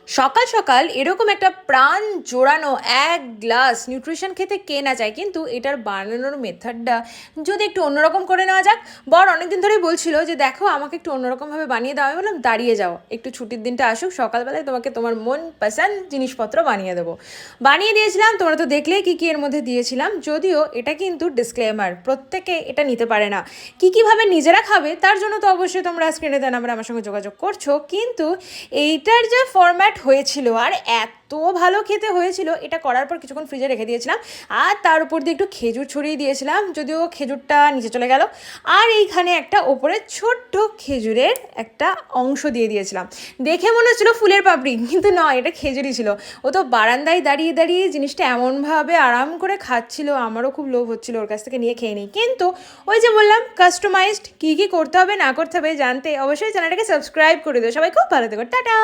সকাল সকাল এরকম একটা প্রাণ জোড়ানো এক গ্লাস নিউট্রিশন খেতে কে না চায়, কিন্তু এটার বানানোর মেথডটা যদি একটু অন্যরকম করে নেওয়া যাক। বর অনেকদিন ধরেই বলছিল যে দেখো আমাকে একটু অন্যরকমভাবে বানিয়ে দাও। আমি বললাম দাঁড়িয়ে যাও, একটু ছুটির দিনটা আসুক, সকালবেলায় তোমাকে তোমার মন পছন্দ জিনিসপত্র বানিয়ে দেবো। বানিয়ে দিয়েছিলাম, তোমরা তো দেখলে কী কী এর মধ্যে দিয়েছিলাম। যদিও এটা কিন্তু ডিসক্লেমার, প্রত্যেকে এটা নিতে পারে না। কী কীভাবে নিজেরা খাবে তার জন্য তো অবশ্যই তোমরা স্ক্রিনে দেন নাম্বারে আমার সঙ্গে যোগাযোগ করছো, কিন্তু এইটার যে ফরম্যাট হয়েছিল আর এত ভালো খেতে হয়েছিল, এটা করার পর কিছুক্ষণ ফ্রিজে রেখে দিয়েছিলাম আর তার উপর দিয়ে একটু খেজুর ছড়িয়ে দিয়েছিলাম, যদিও খেজুরটা নিচে চলে গেল। আর এইখানে একটা ওপরে ছোট্ট খেজুরের একটা অংশ দিয়ে দিয়েছিলাম। দেখে মনে হচ্ছিলো ফুলের পাপড়ি, কিন্তু নয়, এটা খেজুরই ছিল। ও তো বারান্দায় দাঁড়িয়ে দাঁড়িয়ে জিনিসটা এমনভাবে আরাম করে খাচ্ছিল, আমারও খুব লোভ হচ্ছিল ওর কাছ থেকে নিয়ে খেয়ে নিই। কিন্তু ওই যে বললাম, কাস্টমাইজড কী কী করতে হবে না করতে হবে জানতে অবশ্যই চ্যানেলটাকে সাবস্ক্রাইব করে দিও। সবাই খুব ভালো থেকো, টাটা।